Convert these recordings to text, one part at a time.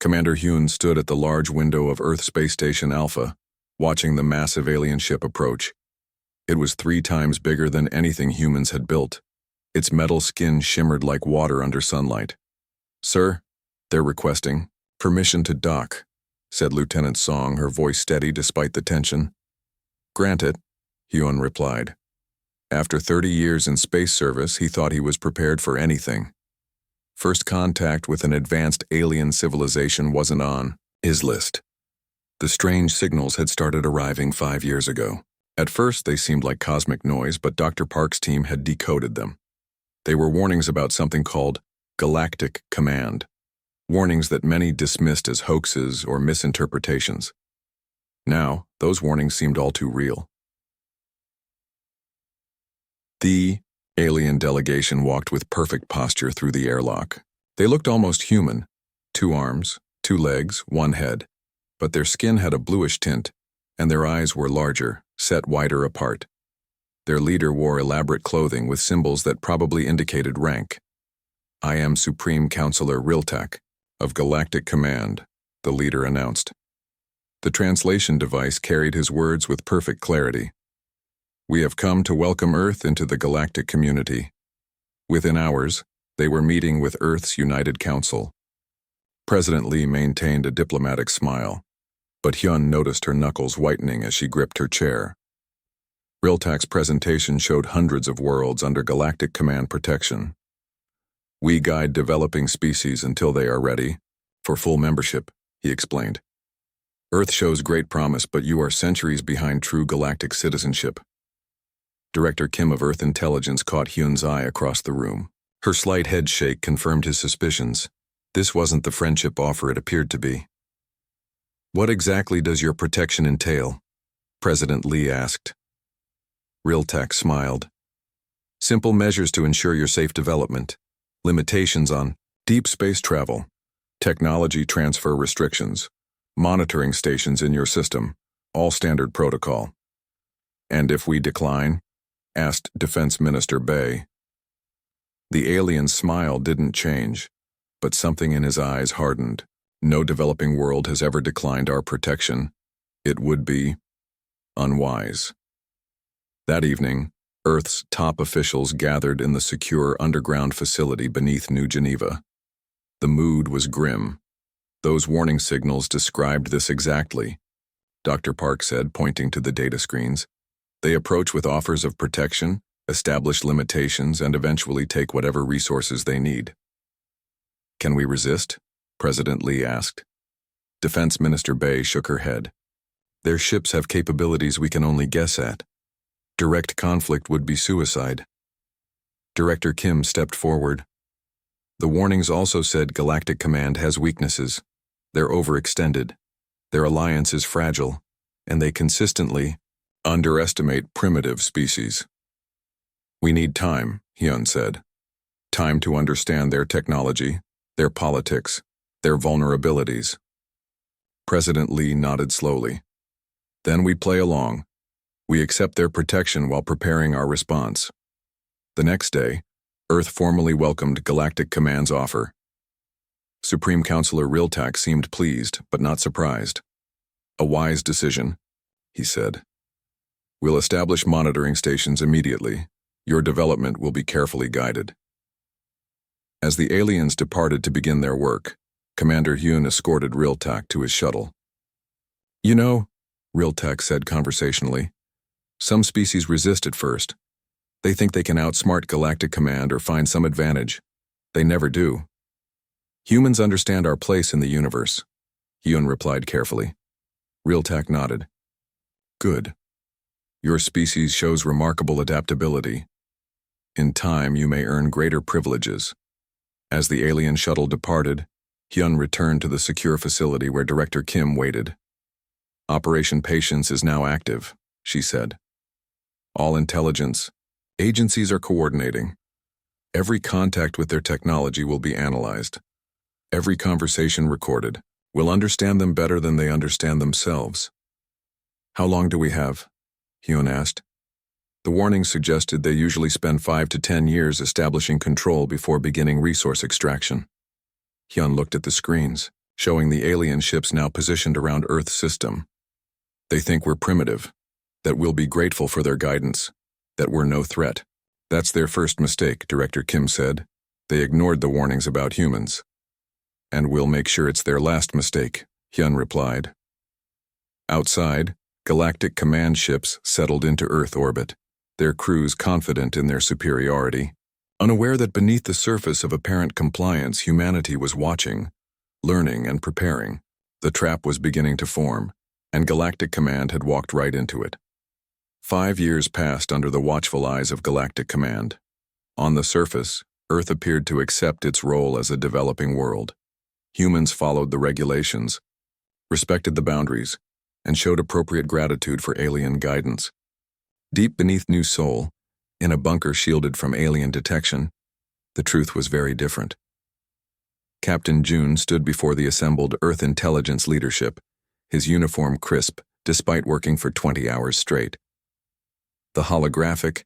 Commander Hyun stood at the large window of Earth Space Station Alpha, watching the massive alien ship approach. It was 3 times bigger than anything humans had built. Its metal skin shimmered like water under sunlight. "Sir, they're requesting permission to dock," said Lieutenant Song, her voice steady despite the tension. "Grant it," Hyun replied. After 30 years in space service, he thought he was prepared for anything. First contact with an advanced alien civilization wasn't on his list. The strange signals had started arriving 5 years ago. At first, they seemed like cosmic noise, but Dr. Park's team had decoded them. They were warnings about something called Galactic Command, warnings that many dismissed as hoaxes or misinterpretations. Now, those warnings seemed all too real. The alien delegation walked with perfect posture through the airlock. They looked almost human, 2 arms, 2 legs, 1 head, but their skin had a bluish tint, and their eyes were larger, set wider apart. Their leader wore elaborate clothing with symbols that probably indicated rank. "I am Supreme Counselor Riltak, of Galactic Command," the leader announced. The translation device carried his words with perfect clarity. "We have come to welcome Earth into the galactic community." Within hours, they were meeting with Earth's United Council. President Lee maintained a diplomatic smile, but Hyun noticed her knuckles whitening as she gripped her chair. Riltak's presentation showed hundreds of worlds under Galactic Command protection. "We guide developing species until they are ready for full membership," he explained. "Earth shows great promise, but you are centuries behind true galactic citizenship." Director Kim of Earth Intelligence caught Hyun's eye across the room. Her slight head shake confirmed his suspicions. This wasn't the friendship offer it appeared to be. "What exactly does your protection entail?" President Lee asked. Riltak smiled. "Simple measures to ensure your safe development. Limitations on deep space travel, technology transfer restrictions, monitoring stations in your system, all standard protocol." "And if we decline?" asked Defense Minister Bay. The alien's smile didn't change, but something in his eyes hardened. "No developing world has ever declined our protection. It would be unwise." That evening, Earth's top officials gathered in the secure underground facility beneath New Geneva. The mood was grim. "Those warning signals described this exactly," Dr. Park said, pointing to the data screens. "They approach with offers of protection, establish limitations, and eventually take whatever resources they need." "Can we resist?" President Lee asked. Defense Minister Bay shook her head. "Their ships have capabilities we can only guess at. Direct conflict would be suicide." Director Kim stepped forward. "The warnings also said Galactic Command has weaknesses. They're overextended. Their alliance is fragile, and they consistently underestimate primitive species." "We need time," Hyun said. "Time to understand their technology, their politics, their vulnerabilities." President Lee nodded slowly. "Then we play along. We accept their protection while preparing our response." The next day, Earth formally welcomed Galactic Command's offer. Supreme Counselor Riltak seemed pleased, but not surprised. "A wise decision," he said. "We'll establish monitoring stations immediately. Your development will be carefully guided." As the aliens departed to begin their work, Commander Hyun escorted Riltak to his shuttle. "You know," Riltak said conversationally, "some species resist at first. They think they can outsmart Galactic Command or find some advantage. They never do. Humans understand our place in the universe," Hyun replied carefully. Riltak nodded. "Good. Your species shows remarkable adaptability. In time, you may earn greater privileges." As the alien shuttle departed, Hyun returned to the secure facility where Director Kim waited. "Operation Patience is now active," she said. "All intelligence agencies are coordinating. Every contact with their technology will be analyzed. Every conversation recorded. We'll understand them better than they understand themselves." "How long do we have?" Hyun asked. The warning suggested they usually spend 5 to 10 years establishing control before beginning resource extraction. Hyun looked at the screens. showing the alien ships now positioned around Earth's system. They think we're primitive, that we'll be grateful for their guidance, that we're no threat. That's their first mistake, Director Kim said. They ignored the warnings about humans. And we'll make sure it's their last mistake, Hyun replied. Outside, Galactic command ships settled into Earth orbit, their crews confident in their superiority, unaware that beneath the surface of apparent compliance humanity was watching, learning and preparing. The trap was beginning to form, and Galactic Command had walked right into it. 5 years passed under the watchful eyes of Galactic Command. On the surface, Earth appeared to accept its role as a developing world. Humans followed the regulations, respected the boundaries, and showed appropriate gratitude for alien guidance. Deep beneath New Seoul, in a bunker shielded from alien detection, the truth was very different. Captain June stood before the assembled Earth intelligence leadership, his uniform crisp despite working for 20 hours straight. The holographic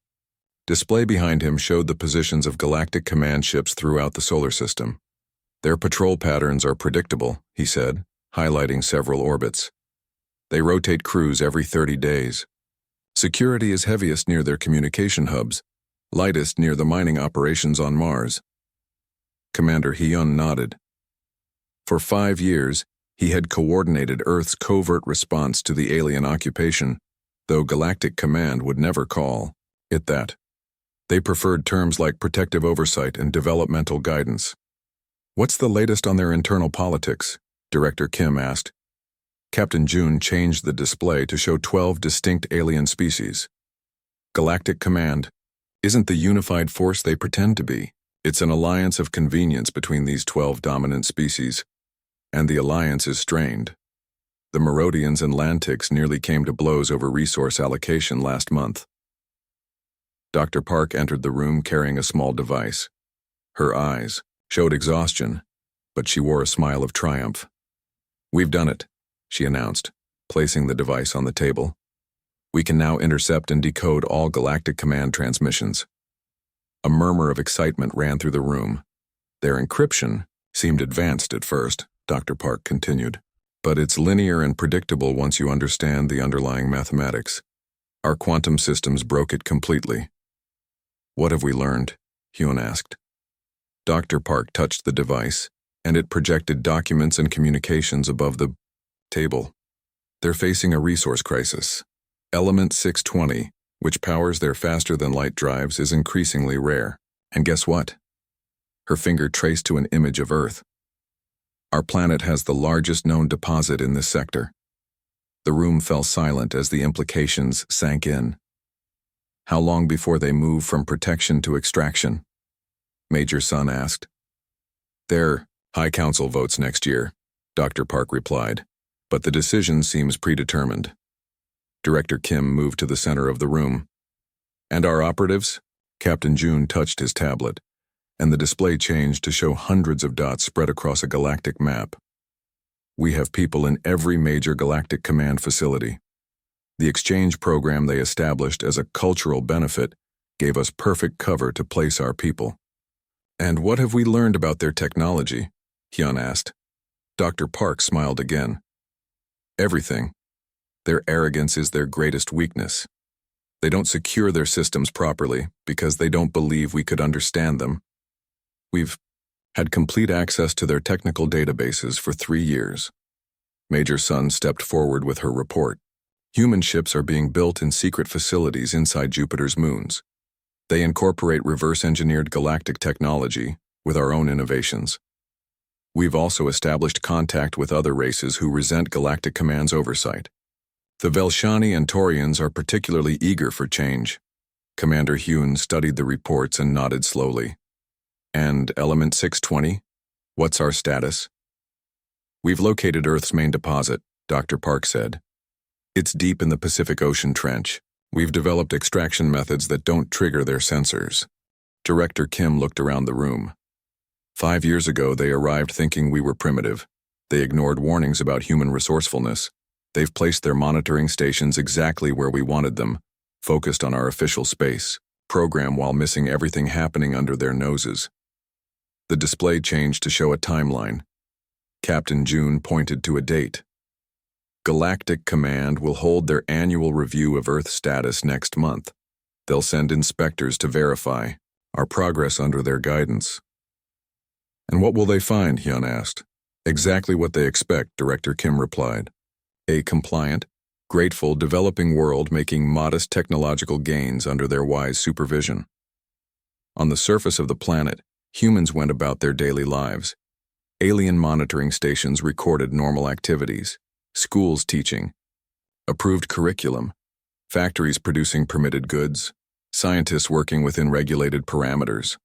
display behind him showed the positions of Galactic command ships throughout the solar system. Their patrol patterns are predictable, he said, highlighting several orbits. They rotate crews every 30 days. Security is heaviest near their communication hubs, lightest near the mining operations on Mars. Commander Hyun nodded. For 5 years, he had coordinated Earth's covert response to the alien occupation, though Galactic Command would never call it that. They preferred terms like protective oversight and developmental guidance. What's the latest on their internal politics? Director Kim asked. Captain June changed the display to show 12 distinct alien species. Galactic Command isn't the unified force they pretend to be. It's an alliance of convenience between these 12 dominant species, and the alliance is strained. The Merodians and Lantics nearly came to blows over resource allocation last month. Dr. Park entered the room carrying a small device. Her eyes showed exhaustion, but she wore a smile of triumph. "We've done it," she announced, placing the device on the table. "We can now intercept and decode all Galactic Command transmissions." A murmur of excitement ran through the room. "Their encryption seemed advanced at first," Dr. Park continued, "but it's linear and predictable once you understand the underlying mathematics. Our quantum systems broke it completely." "What have we learned?" Hyun asked. Dr. Park touched the device, and it projected documents and communications above the table. "They're facing a resource crisis. Element 620, which powers their faster-than-light drives, is increasingly rare. And guess what?" Her finger traced to an image of Earth. "Our planet has the largest known deposit in this sector." The room fell silent as the implications sank in. "How long before they move from protection to extraction?" Major Sun asked. "Their High Council votes next year," Dr. Park replied, "but the decision seems predetermined." Director Kim moved to the center of the room. "And our operatives?" Captain June touched his tablet, and the display changed to show hundreds of dots spread across a galactic map. "We have people in every major Galactic Command facility. The exchange program they established as a cultural benefit gave us perfect cover to place our people." "And what have we learned about their technology?" Hyun asked. Dr. Park smiled again. "Everything. Their arrogance is their greatest weakness. They don't secure their systems properly because they don't believe we could understand them. We've had complete access to their technical databases for 3 years." Major Sun stepped forward with her report. "Human ships are being built in secret facilities inside Jupiter's moons. They incorporate reverse-engineered galactic technology with our own innovations. We've also established contact with other races who resent Galactic Command's oversight. The Velshani and Taurians are particularly eager for change." Commander Hyun studied the reports and nodded slowly. "And Element 620? What's our status?" "We've located Earth's main deposit," Dr. Park said. "It's deep in the Pacific Ocean Trench. We've developed extraction methods that don't trigger their sensors." Director Kim looked around the room. 5 years ago, they arrived thinking we were primitive. They ignored warnings about human resourcefulness. They've placed their monitoring stations exactly where we wanted them, focused on our official space program while missing everything happening under their noses. The display changed to show a timeline. Captain June pointed to a date. Galactic Command will hold their annual review of Earth status next month. They'll send inspectors to verify our progress under their guidance. And what will they find? Hyun asked. Exactly what they expect, Director Kim replied. A compliant, grateful, developing world making modest technological gains under their wise supervision. On the surface of the planet, humans went about their daily lives. Alien monitoring stations recorded normal activities, schools teaching, approved curriculum, factories producing permitted goods, scientists working within regulated parameters.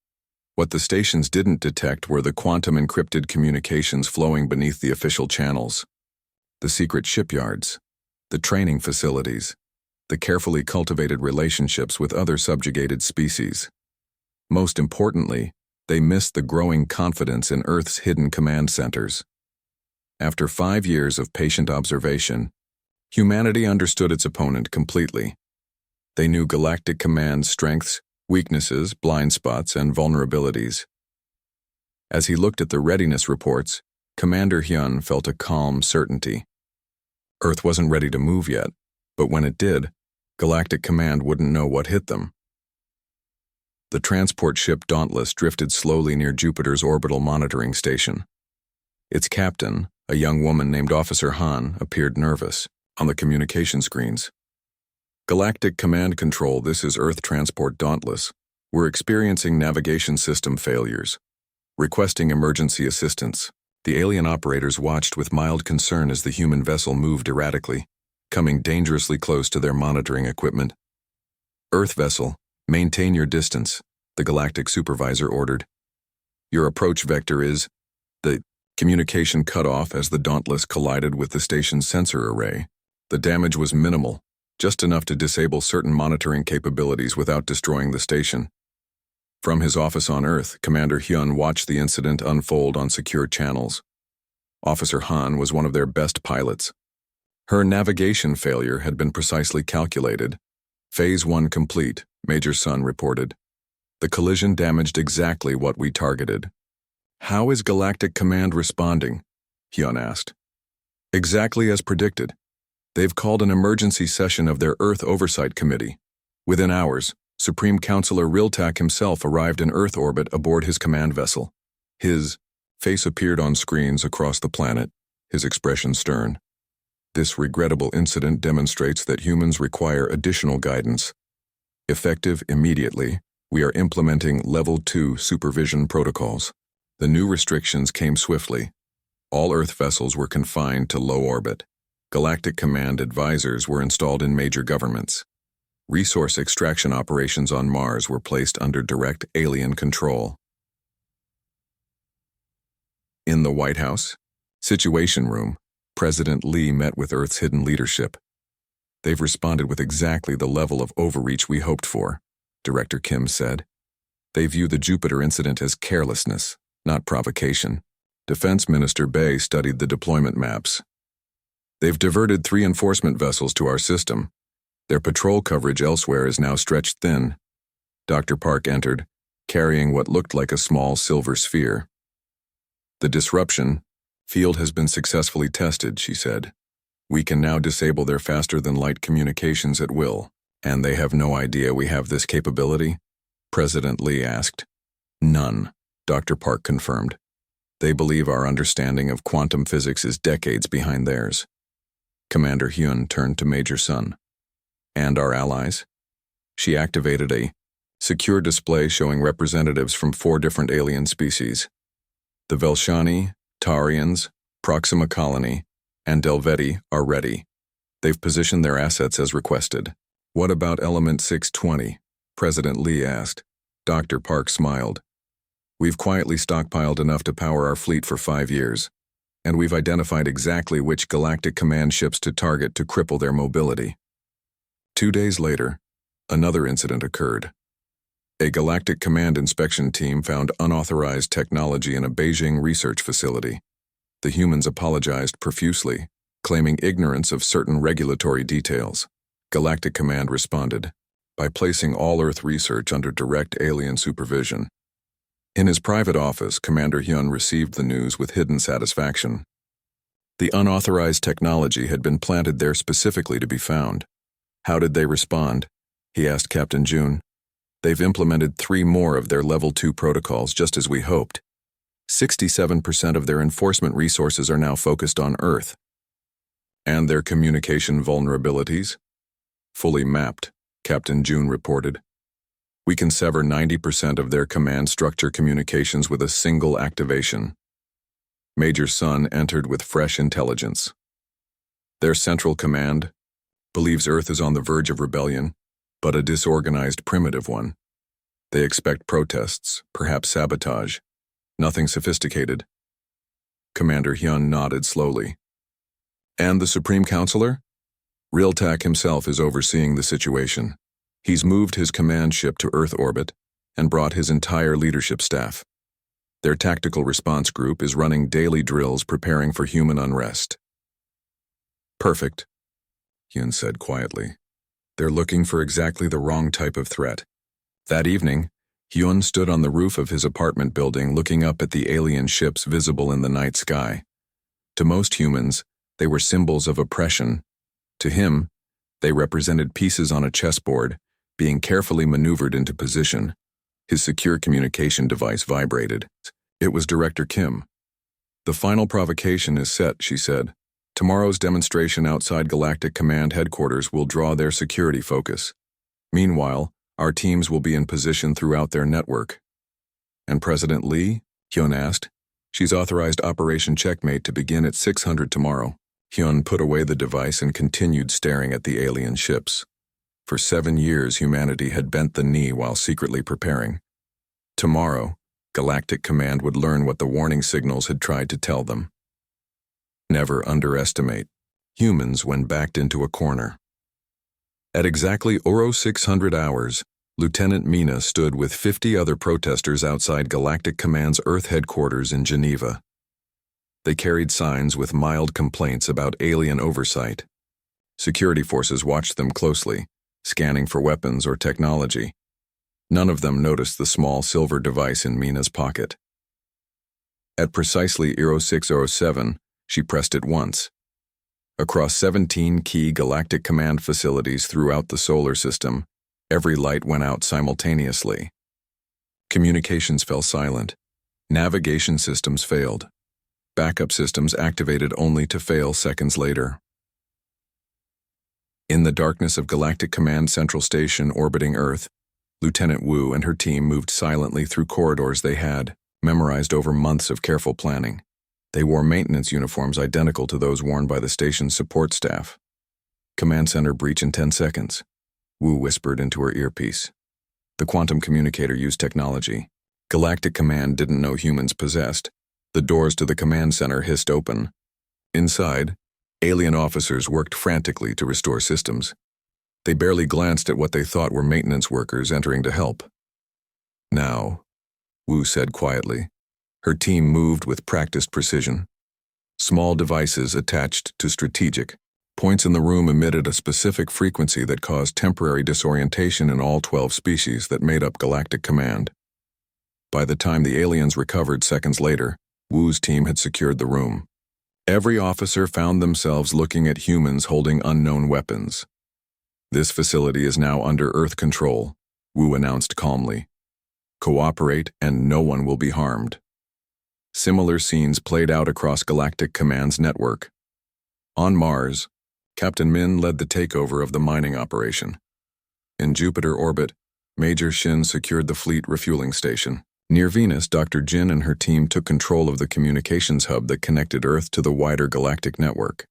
What the stations didn't detect were the quantum encrypted communications flowing beneath the official channels, the secret shipyards, the training facilities, the carefully cultivated relationships with other subjugated species. Most importantly, they missed the growing confidence in Earth's hidden command centers. After 5 years of patient observation, humanity understood its opponent completely. They knew Galactic Command's strengths, weaknesses, blind spots, and vulnerabilities. As he looked at the readiness reports, Commander Hyun felt a calm certainty. Earth wasn't ready to move yet, but when it did, Galactic Command wouldn't know what hit them. The transport ship Dauntless drifted slowly near Jupiter's orbital monitoring station. Its captain, a young woman named Officer Han, appeared nervous on the communication screens. Galactic Command Control, this is Earth Transport Dauntless. We're experiencing navigation system failures. Requesting emergency assistance. The alien operators watched with mild concern as the human vessel moved erratically, coming dangerously close to their monitoring equipment. Earth vessel, maintain your distance, the Galactic Supervisor ordered. Your approach vector is... The communication cut off as the Dauntless collided with the station's sensor array. The damage was minimal, just enough to disable certain monitoring capabilities without destroying the station. From his office on Earth, Commander Hyun watched the incident unfold on secure channels. Officer Han was one of their best pilots. Her navigation failure had been precisely calculated. Phase 1 complete, Major Sun reported. The collision damaged exactly what we targeted. How is Galactic Command responding? Hyun asked. Exactly as predicted. They've called an emergency session of their Earth Oversight Committee. Within hours, Supreme Counselor Riltak himself arrived in Earth orbit aboard his command vessel. His face appeared on screens across the planet, his expression stern. This regrettable incident demonstrates that humans require additional guidance. Effective immediately, we are implementing Level 2 supervision protocols. The new restrictions came swiftly. All Earth vessels were confined to low orbit. Galactic Command advisors were installed in major governments. Resource extraction operations on Mars were placed under direct alien control. In the White House, Situation Room, President Lee met with Earth's hidden leadership. They've responded with exactly the level of overreach we hoped for, Director Kim said. They view the Jupiter incident as carelessness, not provocation. Defense Minister Bay studied the deployment maps. They've diverted 3 enforcement vessels to our system. Their patrol coverage elsewhere is now stretched thin. Dr. Park entered, carrying what looked like a small silver sphere. The disruption field has been successfully tested, she said. We can now disable their faster-than-light communications at will. And they have no idea we have this capability? President Lee asked. None, Dr. Park confirmed. They believe our understanding of quantum physics is decades behind theirs. Commander Hyun turned to Major Sun. And our allies? She activated a secure display showing representatives from 4 different alien species. The Velshani, Tarians, Proxima Colony, and Delveti are ready. They've positioned their assets as requested. What about Element 620? President Lee asked. Dr. Park smiled. We've quietly stockpiled enough to power our fleet for 5 years, and we've identified exactly which Galactic Command ships to target to cripple their mobility. 2 days later, another incident occurred. A Galactic Command inspection team found unauthorized technology in a Beijing research facility. The humans apologized profusely, claiming ignorance of certain regulatory details. Galactic Command responded by placing all Earth research under direct alien supervision. In his private office, Commander Hyun received the news with hidden satisfaction. The unauthorized technology had been planted there specifically to be found. How did they respond? He asked Captain June. They've implemented 3 more of their Level 2 protocols just as we hoped. 67% of their enforcement resources are now focused on Earth. And their communication vulnerabilities? Fully mapped, Captain June reported. We can sever 90% of their command structure communications with a single activation. Major Sun entered with fresh intelligence. Their central command believes Earth is on the verge of rebellion, but a disorganized primitive one. They expect protests, perhaps sabotage. Nothing sophisticated. Commander Hyun nodded slowly. And the Supreme Counselor? Realtak himself is overseeing the situation. He's moved his command ship to Earth orbit and brought his entire leadership staff. Their tactical response group is running daily drills preparing for human unrest. Perfect, Hyun said quietly. They're looking for exactly the wrong type of threat. That evening, Hyun stood on the roof of his apartment building looking up at the alien ships visible in the night sky. To most humans, they were symbols of oppression. To him, they represented pieces on a chessboard, being carefully maneuvered into position. His secure communication device vibrated. It was Director Kim. The final provocation is set, she said. Tomorrow's demonstration outside Galactic Command headquarters will draw their security focus. Meanwhile, our teams will be in position throughout their network. And President Lee? Hyun asked. She's authorized Operation Checkmate to begin at 600 tomorrow. Hyun put away the device and continued staring at the alien ships. For 7 years, humanity had bent the knee while secretly preparing. Tomorrow, Galactic Command would learn what the warning signals had tried to tell them. Never underestimate humans when backed into a corner. At exactly 0600 hours, Lieutenant Mina stood with 50 other protesters outside Galactic Command's Earth headquarters in Geneva. They carried signs with mild complaints about alien oversight. Security forces watched them closely, scanning for weapons or technology. None of them noticed the small silver device in Mina's pocket. At precisely 0607, she pressed it once. Across 17 key Galactic Command facilities throughout the solar system, every light went out simultaneously. Communications fell silent. Navigation systems failed. Backup systems activated only to fail seconds later. In the darkness of Galactic Command Central Station orbiting Earth, Lieutenant Wu and her team moved silently through corridors they had memorized over months of careful planning. They wore maintenance uniforms identical to those worn by the station's support staff. Command center breach in 10 seconds, Wu whispered into her earpiece. The quantum communicator used technology. Galactic Command didn't know humans possessed. The doors to the command center hissed open. Inside, alien officers worked frantically to restore systems. They barely glanced at what they thought were maintenance workers entering to help. Now, Wu said quietly. Her team moved with practiced precision. Small devices attached to strategic points in the room emitted a specific frequency that caused temporary disorientation in all 12 species that made up Galactic Command. By the time the aliens recovered seconds later, Wu's team had secured the room. Every officer found themselves looking at humans holding unknown weapons. This facility is now under Earth control, Wu announced calmly. Cooperate and no one will be harmed. Similar scenes played out across Galactic Command's network. On Mars, Captain Min led the takeover of the mining operation. In Jupiter orbit, Major Shin secured the fleet refueling station. Near Venus, Dr. Jin and her team took control of the communications hub that connected Earth to the wider galactic network.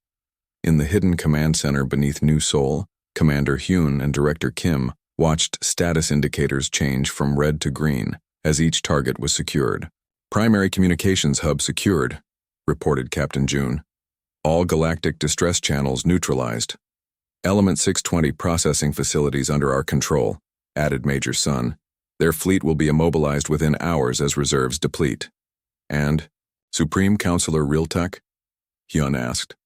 In the hidden command center beneath New Sol, Commander Hyun and Director Kim watched status indicators change from red to green as each target was secured. Primary communications hub secured, reported Captain June. All galactic distress channels neutralized. Element 620 processing facilities under our control, added Major Sun. Their fleet will be immobilized within hours as reserves deplete. And, Supreme Counselor Realtek? Hyun asked.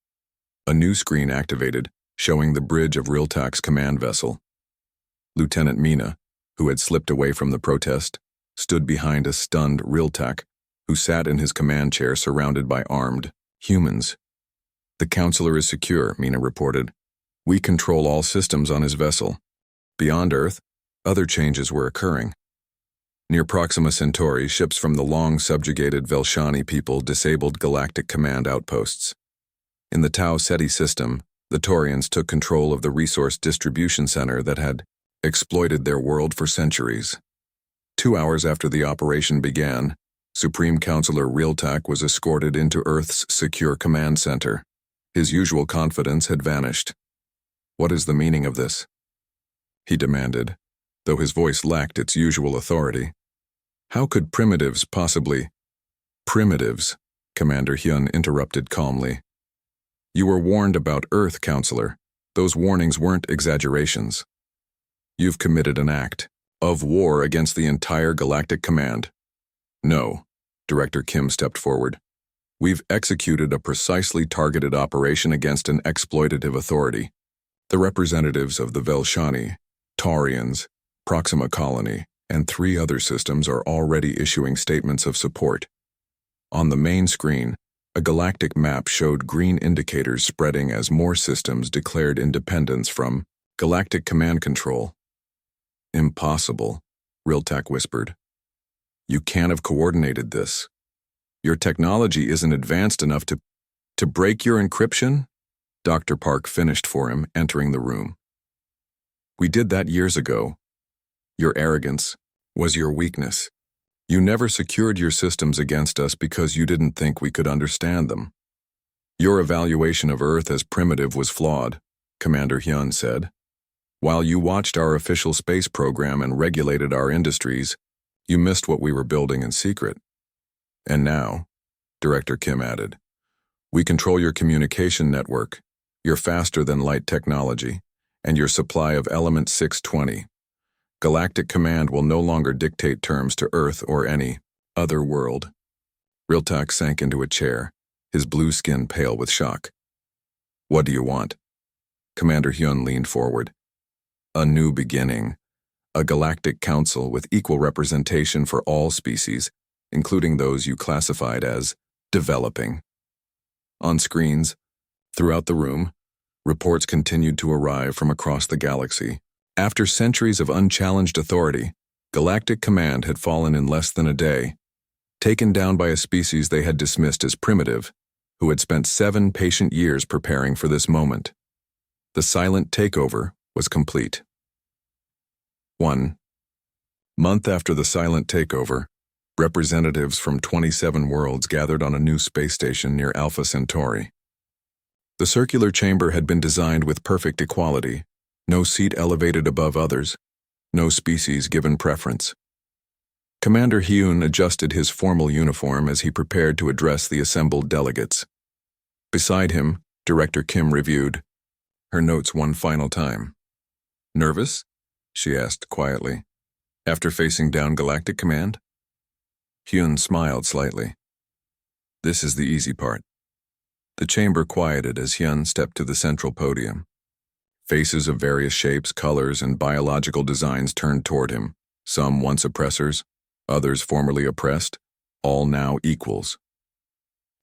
A new screen activated, showing the bridge of Realtek's command vessel. Lieutenant Mina, who had slipped away from the protest, stood behind a stunned Realtek, who sat in his command chair surrounded by armed humans. "The counselor is secure," Mina reported. "We control all systems on his vessel." Beyond Earth, other changes were occurring. Near Proxima Centauri, ships from the long-subjugated Velshani people disabled Galactic Command outposts. In the Tau Ceti system, the Taurians took control of the resource distribution center that had exploited their world for centuries. 2 hours after the operation began, Supreme Counselor Realtek was escorted into Earth's secure command center. His usual confidence had vanished. "What is the meaning of this?" he demanded, though his voice lacked its usual authority. "How could primitives possibly—" "Primitives," Commander Hyun interrupted calmly. "You were warned about Earth, Counselor. Those warnings weren't exaggerations. You've committed an act of war against the entire Galactic Command." "No," Director Kim stepped forward. "We've executed a precisely targeted operation against an exploitative authority. The representatives of the Velshani, Taurians, Proxima Colony, and 3 other systems are already issuing statements of support." On the main screen, a galactic map showed green indicators spreading as more systems declared independence from Galactic Command Control. "Impossible," Realtek whispered. "You can't have coordinated this. Your technology isn't advanced enough to break your encryption?" Dr. Park finished for him, entering the room. "We did that years ago. Your arrogance was your weakness. You never secured your systems against us because you didn't think we could understand them. Your evaluation of Earth as primitive was flawed," Commander Hyun said. "While you watched our official space program and regulated our industries, you missed what we were building in secret. And now," Director Kim added, "we control your communication network, your faster-than-light technology, and your supply of Element 620. Galactic Command will no longer dictate terms to Earth or any other world." Realtek sank into a chair, his blue skin pale with shock. "What do you want?" Commander Hyun leaned forward. "A new beginning. A galactic council with equal representation for all species, including those you classified as developing." On screens, throughout the room, reports continued to arrive from across the galaxy. After centuries of unchallenged authority, Galactic Command had fallen in less than a day, taken down by a species they had dismissed as primitive, who had spent 7 patient years preparing for this moment. The silent takeover was complete. 1 month after the silent takeover, representatives from 27 worlds gathered on a new space station near Alpha Centauri. The circular chamber had been designed with perfect equality, no seat elevated above others, no species given preference. Commander Hyun adjusted his formal uniform as he prepared to address the assembled delegates. Beside him, Director Kim reviewed her notes one final time. "Nervous?" she asked quietly, after facing down Galactic Command. Hyun smiled slightly. "This is the easy part." The chamber quieted as Hyun stepped to the central podium. Faces of various shapes, colors, and biological designs turned toward him, some once oppressors, others formerly oppressed, all now equals.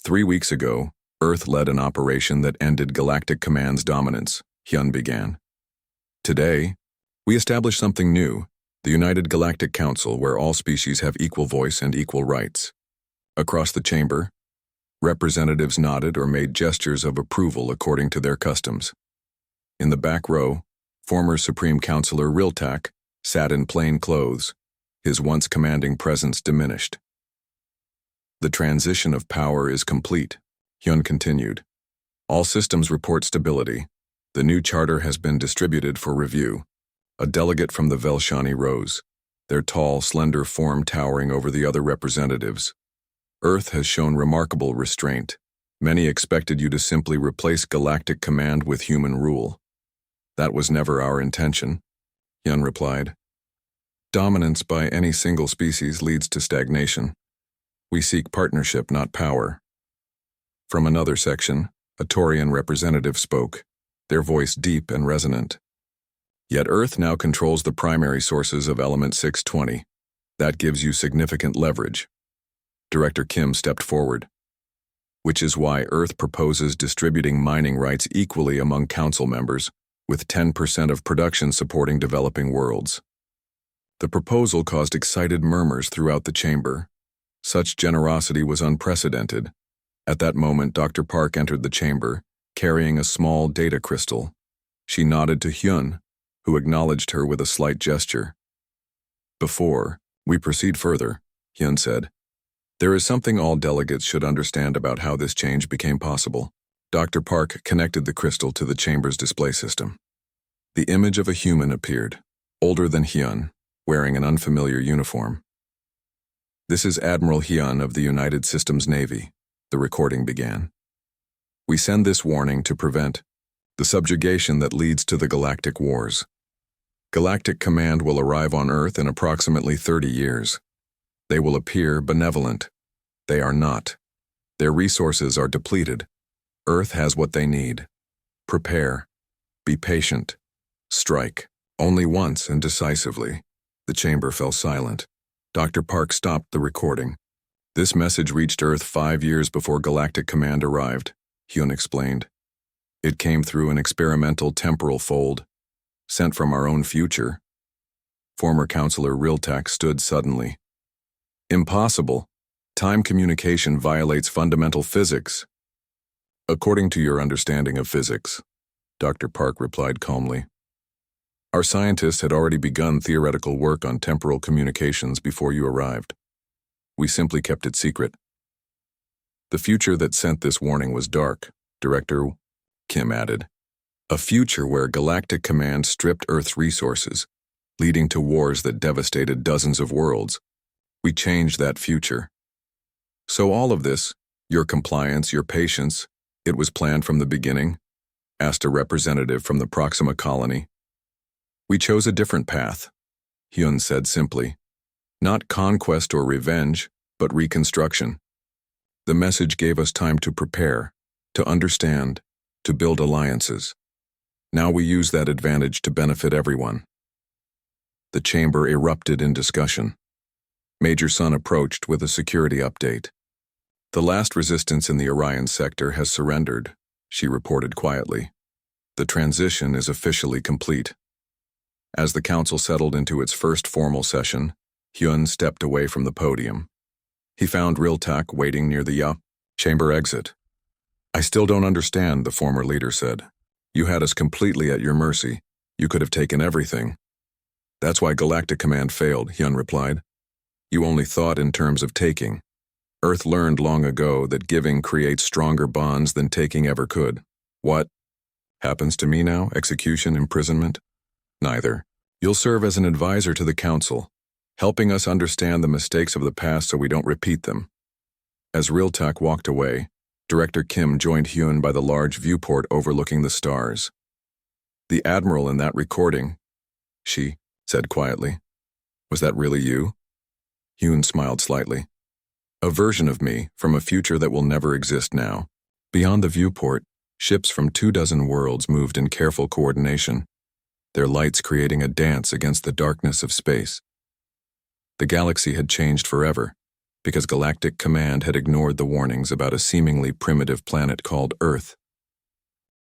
3 weeks ago, Earth led an operation that ended Galactic Command's dominance, Hyun began. Today, we established something new, the United Galactic Council, where all species have equal voice and equal rights. Across the chamber, representatives nodded or made gestures of approval according to their customs. In the back row, former Supreme Counselor Realtek sat in plain clothes, his once commanding presence diminished. "The transition of power is complete," Hyun continued. "All systems report stability. The new charter has been distributed for review." A delegate from the Velshani rose, their tall, slender form towering over the other representatives. "Earth has shown remarkable restraint. Many expected you to simply replace Galactic Command with human rule. That was never our intention," Hyun replied. "Dominance by any single species leads to stagnation. We seek partnership, not power." From another section, a Taurian representative spoke, their voice deep and resonant. "Yet Earth now controls the primary sources of Element 620. That gives you significant leverage. Director Kim stepped forward. Which is why Earth proposes distributing mining rights equally among council members, with 10% of production supporting developing worlds. The proposal caused excited murmurs throughout the chamber. Such generosity was unprecedented. At that moment, Dr. Park entered the chamber, carrying a small data crystal. She nodded to Hyun, who acknowledged her with a slight gesture. Before we proceed further, Hyun said, there is something all delegates should understand about how this change became possible. Dr. Park connected the crystal to the chamber's display system. The image of a human appeared, older than Hyun, wearing an unfamiliar uniform. This is Admiral Hyun of the United Systems Navy, the recording began. We send this warning to prevent the subjugation that leads to the Galactic Wars. Galactic Command will arrive on Earth in approximately 30 years. They will appear benevolent. They are not. Their resources are depleted. Earth has what they need. Prepare. Be patient. Strike. Only once and decisively. The chamber fell silent. Dr. Park stopped the recording. This message reached Earth 5 years before Galactic Command arrived, Hyun explained. It came through an experimental temporal fold, sent from our own future. Former Counselor Riltak stood suddenly. Impossible. Time communication violates fundamental physics. According to your understanding of physics, Dr. Park replied calmly. Our scientists had already begun theoretical work on temporal communications before you arrived. We simply kept it secret. The future that sent this warning was dark, Director Kim added. A future where Galactic Command stripped Earth's resources, leading to wars that devastated dozens of worlds. We changed that future. So all of this, your compliance, your patience, it was planned from the beginning? Asked a representative from the Proxima colony. We chose a different path, Hyun said simply. Not conquest or revenge, but reconstruction. The message gave us time to prepare, to understand, to build alliances. Now we use that advantage to benefit everyone. The chamber erupted in discussion. Major Sun approached with a security update. The last resistance in the Orion sector has surrendered, she reported quietly. The transition is officially complete. As the council settled into its first formal session, Hyun stepped away from the podium. He found Riltak waiting near the chamber exit. I still don't understand, the former leader said. You had us completely at your mercy. You could have taken everything. That's why Galactic Command failed, Hyun replied. You only thought in terms of taking. Earth learned long ago that giving creates stronger bonds than taking ever could. What happens to me now? Execution, imprisonment? Neither. You'll serve as an advisor to the council, helping us understand the mistakes of the past so we don't repeat them. As Riltak walked away, Director Kim joined Hyun by the large viewport overlooking the stars. The Admiral in that recording, she said quietly. Was that really you? Hyun smiled slightly. A version of me from a future that will never exist now. Beyond the viewport, ships from 24 worlds moved in careful coordination, their lights creating a dance against the darkness of space. The galaxy had changed forever, because Galactic Command had ignored the warnings about a seemingly primitive planet called Earth.